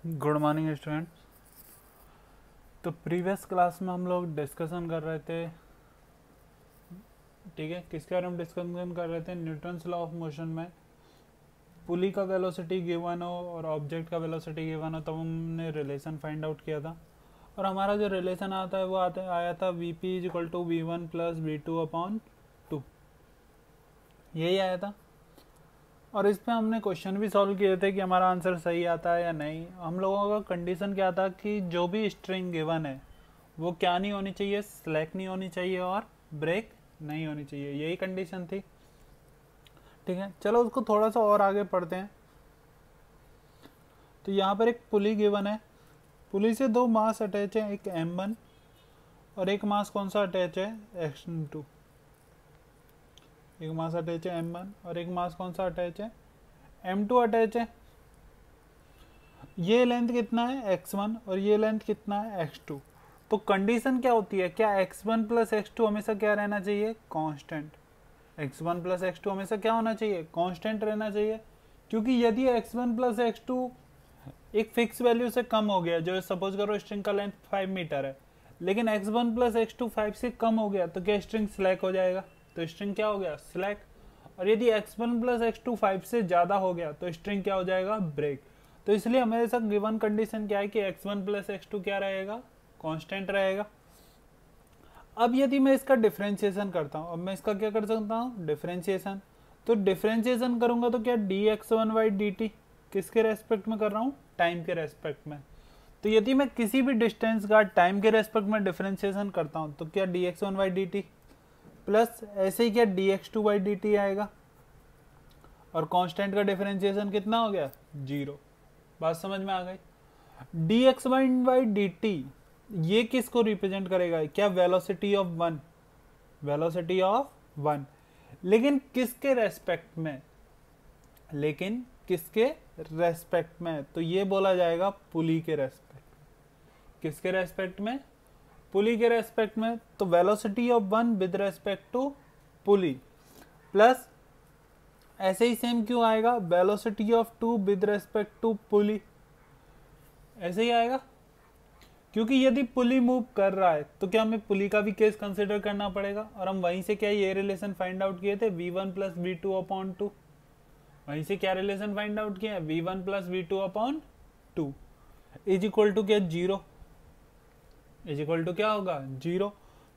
Good morning student. तो previous class में हम लोग डिस्कशन कर रहे थे, ठीक है, किसके बारे में डिस्कशन कर रहे थे? न्यूटन्स लॉ ऑफ मोशन में पुली का वेलोसिटी गिवन हो और ऑब्जेक्ट का वेलोसिटी गिवन हो, तब हमने रिलेशन फाइंड आउट किया था। और हमारा जो रिलेशन आता है वो आया था V P is equal to V one plus V two upon two, यही आया था। और इस पे हमने क्वेश्चन भी सॉल्व किए थे कि हमारा आंसर सही आता है या नहीं। हम लोगों का कंडीशन क्या था कि जो भी स्ट्रिंग गिवन है वो क्या नहीं होनी चाहिए, स्लैक नहीं होनी चाहिए और ब्रेक नहीं होनी चाहिए, यही कंडीशन थी। ठीक है, चलो उसको थोड़ा सा और आगे पढ़ते हैं। तो यहाँ पर एक पुली गिवन है, पुली से दो मास अटैच है, एक m1 और एक मास कौन सा अटैच है, x2। एक मास अटैच है m1 और एक मास कौन सा अटैच है, m2 अटैच है। ये लेंथ कितना है x1 और ये लेंथ कितना है x2। तो कंडीशन क्या होती है, क्या x1 प्लस x2 हमेशा क्या रहना चाहिए, कांस्टेंट। x1 प्लस x2 हमेशा क्या होना चाहिए, कांस्टेंट रहना चाहिए। क्योंकि यदि x1 प्लस x2 एक फिक्स वैल्यू से कम हो गया, जो सपोज करो स्ट्रिंग का लेंथ 5 मीटर है, लेकिन x1 प्लस x2 5 से कम हो गया, तो क्या स्ट्रिंग स्लैक हो जाएगा, तो स्ट्रिंग क्या हो गया, स्लैक। और यदि x1 प्लस x2 5 से ज़्यादा हो गया तो स्ट्रिंग क्या हो जाएगा, ब्रेक। तो इसलिए हमारे साथ गिवन कंडीशन क्या है कि x1 प्लस x2 क्या रहेगा, कांस्टेंट रहेगा। अब यदि मैं इसका डिफरेंशिएशन करता हूँ, अब मैं इसका क्या कर सकता हूँ, डिफरेंशिएशन। तो डिफरेंशिएशन करूंगा तो क्या dx1/dt किसके रेस्पेक्ट में कर रहा हूँ, टाइम के रेस्पेक्ट में। तो यदि मैं किसी भी डिस्टेंस का टाइम के रेस्पेक्ट में डिफरेंशिएशन करता हूँ तो क्या dx1/dt प्लस ऐसे ही क्या dx2/dt आएगा। और कांस्टेंट का डिफरेंशिएशन कितना हो गया, 0। बात समझ में आ गई। dx1/dt ये किसको रिप्रेजेंट करेगा, क्या velocity of one, velocity of one, लेकिन किसके रेस्पेक्ट में, लेकिन किसके रेस्पेक्ट में, तो ये बोला जाएगा पुली के रेस्पेक्ट। किसके रेस्पेक्ट में, पुली के रेस्पेक्ट में। तो velocity of one with respect to pulley, plus ऐसे ही सेम क्यों आएगा, velocity of two with respect to pulley, ऐसे ही आएगा। क्योंकि यदि पुली मूव कर रहा है तो क्या हमें पुली का भी केस कंसिडर करना पड़ेगा। और हम वहीं से क्या ये रिलेशन फाइंड आउट किए थे, v1 प्लस v2 अपॉन 2। वहीं से क्या रिलेशन फाइंड आउट किया, v1 plus v2 upon 2 is equal to क्या, 0, इज इक्वल टू क्या होगा, 0।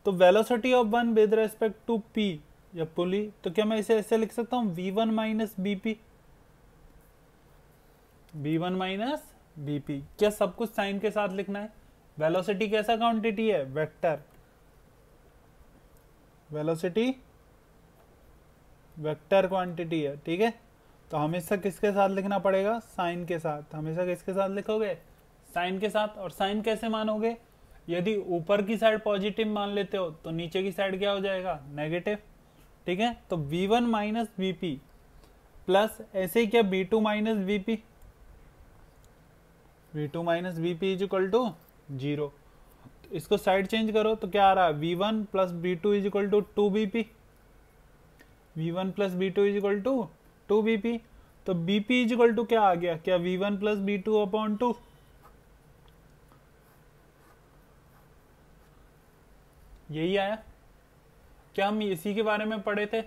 तो velocity of one with respect to p या पुली, तो क्या मैं इसे ऐसे लिख सकता हूँ, v1 minus bp, v1 minus bp। क्या सब कुछ साइन के साथ लिखना है। वेलोसिटी कैसा क्वांटिटी है, वेक्टर। वेलोसिटी वेक्टर क्वांटिटी है, ठीक है। तो हमेशा किसके साथ लिखना पड़ेगा, साइन के साथ। हमेशा किसके साथ लिखोगे, साइन के साथ। और साइन कैसे मानोगे, यदि ऊपर की साइड पॉजिटिव मान लेते हो तो नीचे की साइड क्या हो जाएगा, नेगेटिव, ठीक है। तो v1 माइनस bp प्लस ऐसे ही क्या v2 minus bp, v2 minus bp is equal to 0। इसको साइड चेंज करो तो क्या आ रहा है, v1 plus b2 is equal to 2bp, v1 plus b2 is equal to 2bp। तो bp इज इक्वल टू क्या आ गया, क्या v1 प्लस b2 अपॉन 2, यही आया। क्या हम इसी के बारे में पढ़े थे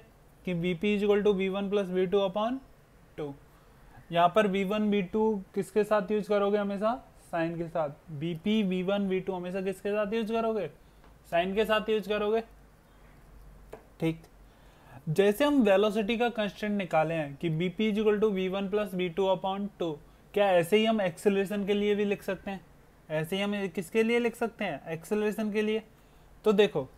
कि bp is equal to v1 plus v2 upon 2। यहाँ पर v1 v2 किसके साथ यूज करोगे, हमेशा साइन के साथ। bp v1 v2 हमेशा किसके साथ यूज करोगे, साइन के साथ यूज करोगे, ठीक। जैसे हम वेलोसिटी का कंस्टेंट निकाले हैं कि bp is equal to v1 plus v2 upon 2, क्या ऐसे ही हम एक्सेलरेशन के लिए भी लिख सकते हैं, ऐसे ही हम किसके लिए लिख सकते हैं, एक्सेलरेशन के लिए। तो देखो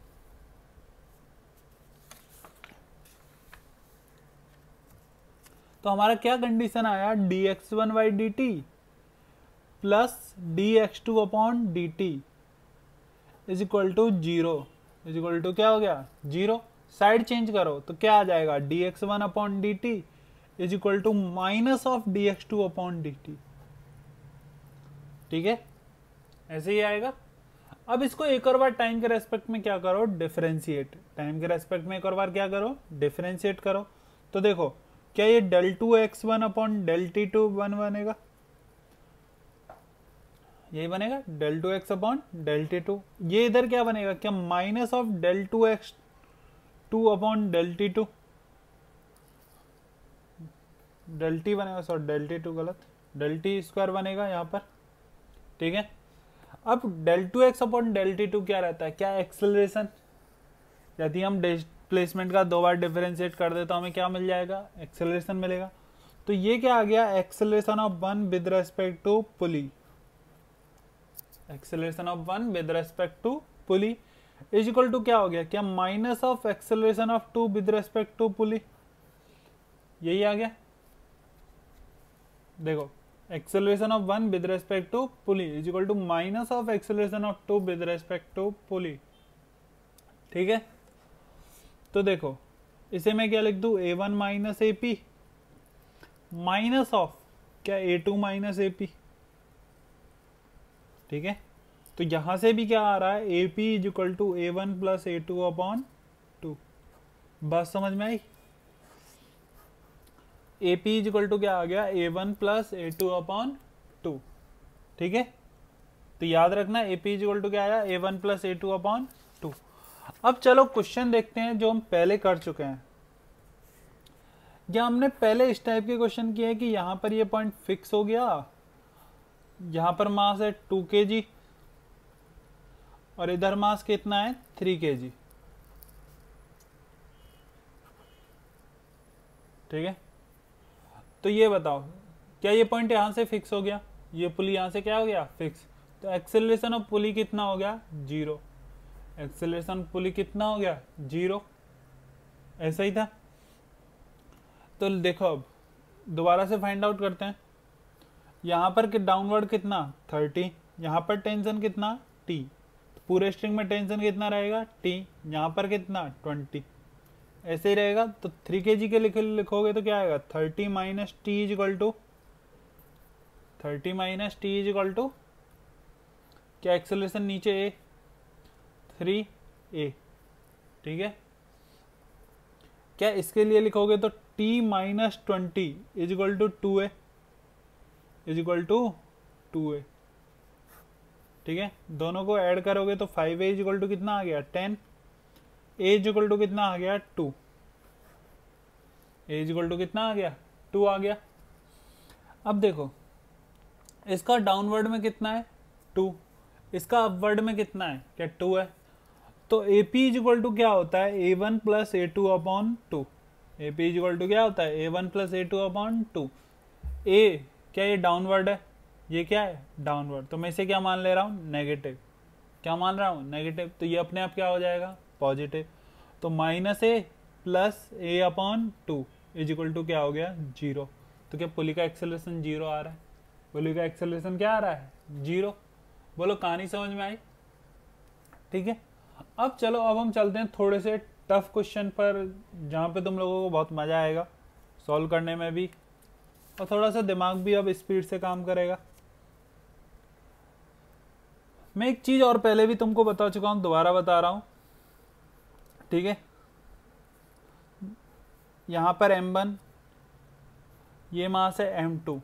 तो हमारा क्या कंडीशन आया, dx1/dt plus dx2 upon dt is equal to 0, is equal to क्या हो गया, 0। साइड चेंज करो तो क्या आ जाएगा, dx1 अपॉन dt is equal to minus of dx2 upon dt, ठीक है, ऐसे ही आएगा। अब इसको एक और बार टाइम के रेस्पेक्ट में क्या करो, डिफरेंशिएट। टाइम के रेस्पेक्ट में एक और बार क्या करो, डिफरेंशिएट करो। तो देखो क्या ये del 2 x1 upon del t2 1 बनेगा, यही बनेगा del two X upon del T two. ये इधर क्या बनेगा, क्या minus of del two X two upon del T two, del T बनेगा, सॉरी डेल टी टू गलत, डेल टी स्क्वायर बनेगा यहाँ पर, ठीक है। अब del two X upon del T two क्या रहता है, क्या एक्सेलरेशन, यदि हम डिस्प्लेसमेंट का 2 बार डिफरेंशिएट कर दे तो हमें क्या मिल जाएगा, एक्सेलरेशन मिलेगा। तो ये क्या आ गया, acceleration of one with respect to pulley, acceleration of one with respect to pulley is equal to क्या हो गया, क्या minus of acceleration of two with respect to pulley, यही आ गया। देखो acceleration of one with respect to pulley is equal to minus of acceleration of two with respect to pulley, ठीक है। तो देखो इसे मैं क्या लिख दूं, a1 minus A P minus of क्या a2 माइनस ए पी, ठीक है। तो यहां से भी क्या आ रहा है, A P is equal to a1 plus a2 upon 2, बात समझ में आई। A P is equal to क्या आ गया, a1 प्लस a2 अपॉन 2, ठीक है। तो याद रखना A P is equal to क्या आया, a1 प्लस a2 अपॉन 2। अब चलो क्वेश्चन देखते हैं जो हम पहले कर चुके हैं। या हमने पहले इस टाइप के क्वेश्चन किए हैं कि यहां पर ये पॉइंट फिक्स हो गया, यहां पर मास है 2 kg और इधर मास कितना है 3 kg, ठीक है। तो ये बताओ क्या ये पॉइंट यहां से फिक्स हो गया, ये पुली यहां से क्या हो गया फिक्स, तो एक्सेलरेशन ऑफ पुली कितना हो गया 0, एक्सेलरेशन पुली कितना हो गया 0, ऐसा ही था। तो देखो अब दोबारा से फाइंड आउट करते हैं, यहां पर डाउनवर्ड कितना 30, यहां पर टेंशन कितना T, पूरे स्ट्रिंग में टेंशन कितना रहेगा T, यहां पर कितना 20, ऐसे ही रहेगा। तो 3 kg के लिखोगे तो क्या आएगा 30 minus T is equal to 30 minus T is equal to क्या, एक्सेलरेशन नीचे ए 3a, ठीक है। क्या इसके लिए लिखोगे तो t minus 20 is equal to 2a, is equal to 2a, ठीक है। दोनों को ऐड करोगे तो 5a इज इक्वल टू कितना आ गया 10, a इज इक्वल टू कितना आ गया 2, a इज इक्वल टू कितना आ गया 2 आ गया। अब देखो इसका डाउनवर्ड में कितना है 2, इसका अपवर्ड में कितना है क्या 2 है। तो A P is equal to क्या होता है a1 plus a2 upon 2, A P is equal to क्या होता है a1 प्लस a2 अपॉन 2। ए क्या ये डाउनवर्ड है, ये क्या है डाउनवर्ड, तो मैं इसे क्या मान ले रहा हूँ नेगेटिव, क्या मान रहा हूँ नेगेटिव, तो ये अपने आप क्या हो जाएगा पॉजिटिव। तो minus A plus A upon 2 is equal to क्या हो गया 0। तो क्या पुली का एक्सेलरेशन 0 आ रहा है, पुली का एक्सेलरेशन क्या आ रहा है 0। बोलो कहानी समझ में आई, ठीक है। अब चलो अब हम चलते हैं थोड़े से टफ क्वेश्चन पर, जहाँ पे तुम लोगों को बहुत मजा आएगा सॉल्व करने में भी, और थोड़ा सा दिमाग भी अब स्पीड से काम करेगा। मैं एक चीज और पहले भी तुमको बता चुका हूं, दोबारा बता रहा हूं, ठीक है। यहां पर m1, ये मास है m2,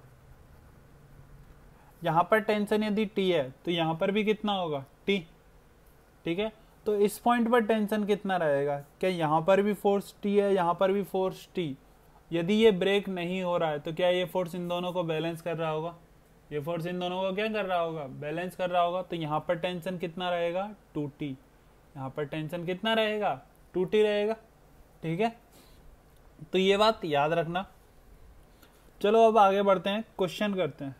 यहां पर टेंशन यदि t है तो यहां पर भी कितना होगा t, ठीक है। तो इस पॉइंट पर टेंशन कितना रहेगा, क्या यहां पर भी फोर्स t है, यहां पर भी फोर्स t, यदि ये ब्रेक नहीं हो रहा है तो क्या ये फोर्स इन दोनों को बैलेंस कर रहा होगा, ये फोर्स इन दोनों को क्या कर रहा होगा बैलेंस कर रहा होगा। तो यहाँ पर टेंशन कितना रहेगा 2t, यहाँ पर टेंशन कितना रहेगा 2t रहेगा, ठीक है। तो ये बात याद रखना। चलो अब आगे बढ़ते हैं, क्वेश्चन करते हैं,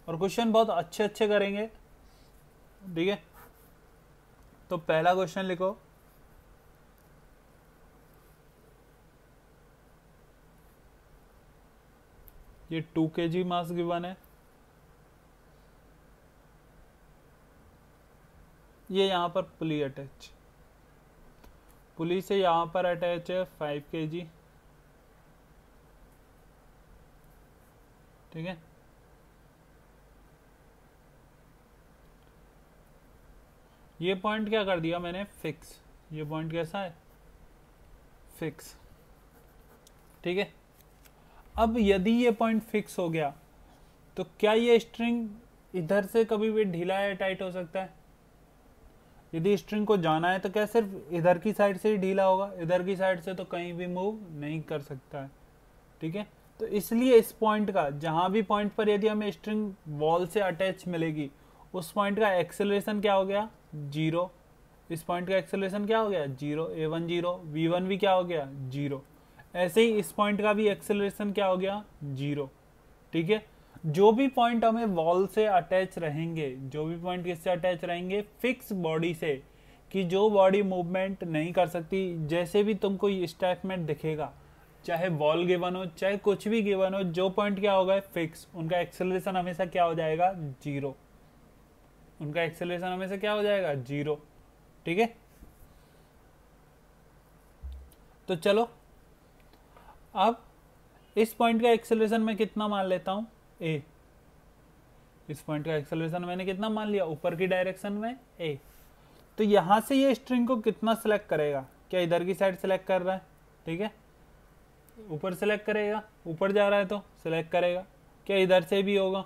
और क्वेश्चन बहुत अच्छे अच्छे करेंगे, ठीक है। तो पहला क्वेश्चन लिखो, ये 2 kg मास गिवन है, ये यहां पर पुली अटैच, पुली से यहां पर अटैच है 5 kg, ठीक है। ये पॉइंट क्या कर दिया मैंने फिक्स, ये पॉइंट कैसा है फिक्स, ठीक है। अब यदि ये पॉइंट फिक्स हो गया तो क्या ये स्ट्रिंग इधर से कभी भी ढीला या टाइट हो सकता है। यदि स्ट्रिंग को जाना है तो क्या सिर्फ इधर की साइड से ही ढीला होगा, इधर की साइड से तो कहीं भी मूव नहीं कर सकता है। ठीक है, तो इसलिए इस पॉइंट का, जहां भी पॉइंट पर यदि हमें स्ट्रिंग वॉल से अटैच मिलेगी, उस पॉइंट का एक्सेलरेशन क्या हो गया, 0। इस पॉइंट का एक्सेलरेशन क्या हो गया, 0। a1 0, v1 भी क्या हो गया, 0। ऐसे ही इस पॉइंट का भी एक्सेलरेशन क्या हो गया, 0। ठीक है, जो भी पॉइंट हमें वॉल से अटैच रहेंगे, जो भी पॉइंट किससे अटैच रहेंगे, फिक्स बॉडी से, कि जो बॉडी मूवमेंट नहीं कर सकती, जैसे भी तुमको इस टाइप में दिखेगा, चाहे वॉल गिवन हो चाहे कुछ भी गिवन हो, जो पॉइंट क्या होगा फिक्स, उनका एक्सेलरेशन हमेशा क्या हो जाएगा, 0। उनका एक्सेलरेशन हमेशा क्या हो जाएगा, 0। ठीक है, तो चलो अब इस पॉइंट का एक्सेलरेशन मैं कितना मान लेता हूं, a। इस पॉइंट का एक्सेलरेशन मैंने कितना मान लिया, ऊपर की डायरेक्शन में a। तो यहां से ये स्ट्रिंग को कितना सिलेक्ट करेगा, क्या इधर की साइड सिलेक्ट कर रहा है, ठीक है, ऊपर सेलेक्ट करेगा, ऊपर जा रहा है तो सिलेक्ट करेगा, क्या इधर से भी होगा,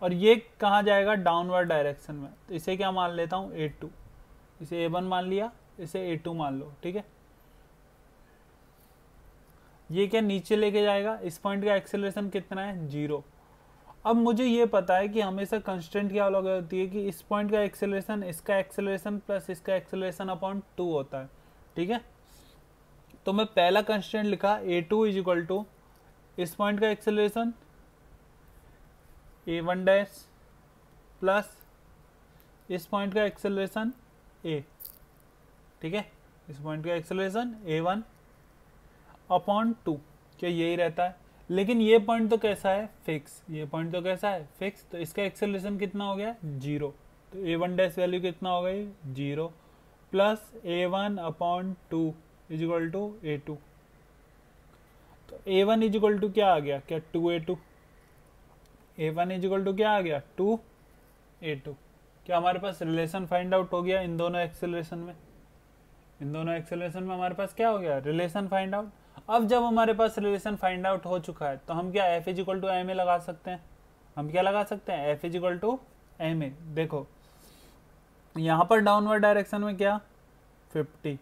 और ये कहाँ जाएगा, डाउनवर्ड डायरेक्शन में। तो इसे क्या मान लेता हूँ, a2। इसे a1 मान लिया, इसे a2 मान लो। ठीक है, ये क्या नीचे लेके जाएगा, इस पॉइंट का एक्सेलरेशन कितना है, 0। अब मुझे ये पता है कि हमेशा कंस्टेंट क्या लगा होती है कि इस पॉइंट का एक्सेलरेशन, इसका एक्सेलरेशन प्लस इसका एक्सेलरेशन अपॉन 2 होता है। ठीक है, तो मैं पहला कंस्टेंट लिखा a2 इज इक्वल टू इस पॉइंट का एक्सेलरेशन a1 डैश प्लस इस पॉइंट का एक्सेलरेशन a। ठीक है, इस पॉइंट का एक्सेलरेशन a1 अपॉन 2, क्या यही रहता है, लेकिन ये पॉइंट तो कैसा है, फिक्स। ये पॉइंट तो कैसा है, फिक्स। तो इसका एक्सेलरेशन कितना हो गया, 0। तो a1 डैश वैल्यू कितना हो गई, 0 plus a1 upon 2 is equal to a2। तो a1 इज इक्वल टू क्या आ गया, क्या 2a2। a1 is equal to क्या आ गया, 2a2। क्या हमारे पास रिलेशन फाइंड आउट हो गया इन दोनों एक्सेलरेशन में, इन दोनों एक्सेलरेशन में हमारे पास क्या हो गया, रिलेशन फाइंड आउट। अब जब हमारे पास रिलेशन फाइंड आउट हो चुका है तो हम क्या f is equal to M A लगा सकते हैं। हम क्या लगा सकते हैं, f is equal to M A. देखो यहाँ पर डाउनवर्ड डायरेक्शन में क्या 50,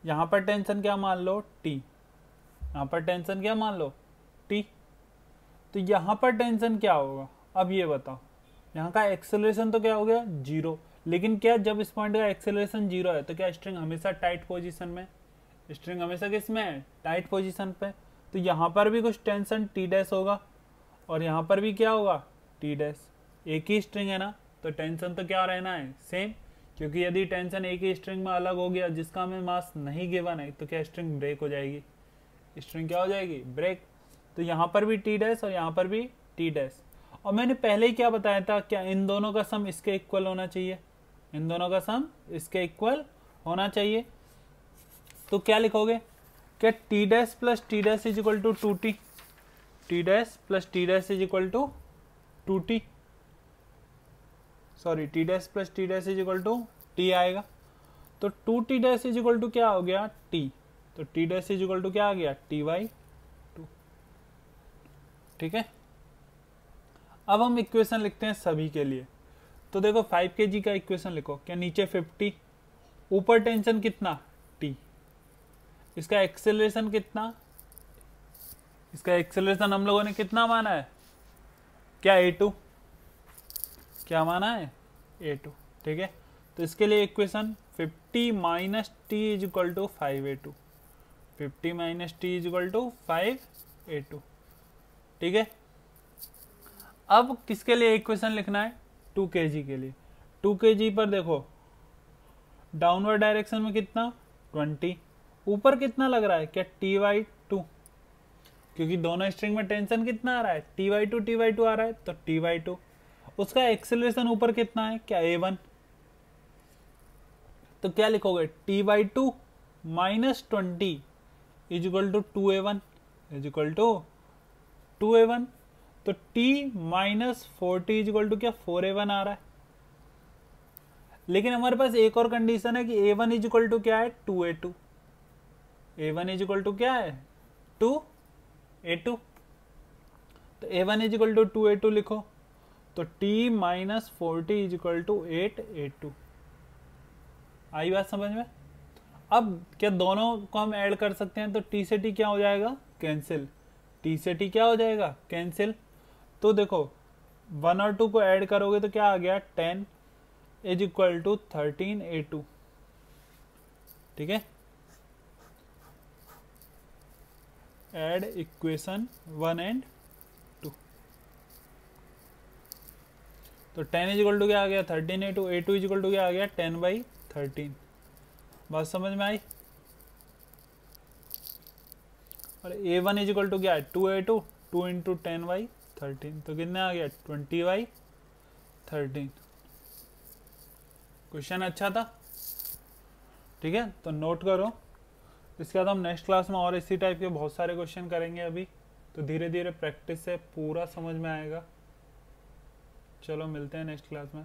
यहाँ पर टेंशन क्या मान लो t, यहाँ पर टेंशन क्या मान लो t। तो यहाँ पर टेंशन क्या होगा, अब ये बताओ, यहाँ का एक्सेलरेशन तो क्या हो गया 0, लेकिन क्या जब इस पॉइंट का एक्सेलरेशन 0 है तो क्या स्ट्रिंग हमेशा टाइट पोजीशन में, स्ट्रिंग हमेशा किस में है, टाइट पोजीशन पे। तो यहाँ पर भी कुछ टेंशन टी डैश होगा और यहाँ पर भी क्या होगा, टी डैश। एक ही स्ट्रिंग है ना, तो टेंशन तो क्या रहना है, सेम, क्योंकि यदि टेंशन एक ही स्ट्रिंग में अलग हो गया जिसका हमें मास नहीं गिवन है तो क्या स्ट्रिंग ब्रेक हो जाएगी, स्ट्रिंग क्या हो जाएगी, ब्रेक। तो यहाँ पर भी टी डैश और यहाँ पर भी टी डैश। और मैंने पहले ही क्या बताया था, क्या इन दोनों का सम इसके इक्वल होना चाहिए, इन दोनों का सम इसके इक्वल होना चाहिए। तो क्या लिखोगे, क्या T dash plus T dash is equal to 2t, T dash plus T dash is equal to 2t, sorry T dash plus T dash is equal to t आएगा। तो 2t dash is equal to क्या हो गया, t। तो t dash is equal to क्या आ गया, t/2। ठीक है, अब हम इक्वेशन लिखते हैं सभी के लिए। तो देखो 5 kg का इक्वेशन लिखो, क्या नीचे 50, ऊपर टेंशन कितना t, इसका एक्सेलरेशन कितना, इसका एक्सेलरेशन हम लोगों ने कितना माना है, क्या a2, क्या माना है a2। ठीक है, तो इसके लिए equation 50 minus T is equal to 5a2, 50 minus T is equal to 5a2। ठीक है, अब किसके लिए इक्वेशन लिखना है, 2 kg के लिए। 2 kg पर देखो डाउनवर्ड डायरेक्शन में कितना 20, ऊपर कितना लग रहा है, क्या t/2, क्योंकि दोनों स्ट्रिंग में टेंशन कितना आ रहा है, t/2 आ रहा है, तो t/2। उसका एक्सेलरेशन ऊपर कितना है, क्या a1। तो क्या लिखोगे, t/2 minus 20 is equal to 2a1 is equal to 2a1। तो t minus 40 is equal to क्या 4a1 आ रहा है। लेकिन हमारे पास एक और कंडीशन है कि a1 इज इक्वल टू क्या है, 2a2। a1 is equal to क्या है, 2a2। तो a1 is equal to 2a2 लिखो। तो t minus 40 is equal to 8 आई बात समझ में। अब क्या दोनों को हम ऐड कर सकते हैं, तो t से t क्या हो जाएगा, कैंसिल। t से t क्या हो जाएगा, कैंसिल। तो देखो 1 और 2 को ऐड करोगे तो क्या आ गया, 10 इज इक्वल टू 13a2। ठीक है, ऐड इक्वेशन 1 एंड 2। तो 10 इज इक्वल टू क्या आ गया, 13a2। a2 is equal to क्या आ गया, 10/13। बात समझ में आई। और a1 इज इक्वल टू क्या है, 2a2, 2 इंटू 10/13, तो कितना आ गया, 20/13। क्वेश्चन अच्छा था। ठीक है, तो नोट करो। इसके बाद हम नेक्स्ट क्लास में और इसी टाइप के बहुत सारे क्वेश्चन करेंगे अभी, तो धीरे धीरे प्रैक्टिस से पूरा समझ में आएगा। चलो मिलते हैं नेक्स्ट क्लास में।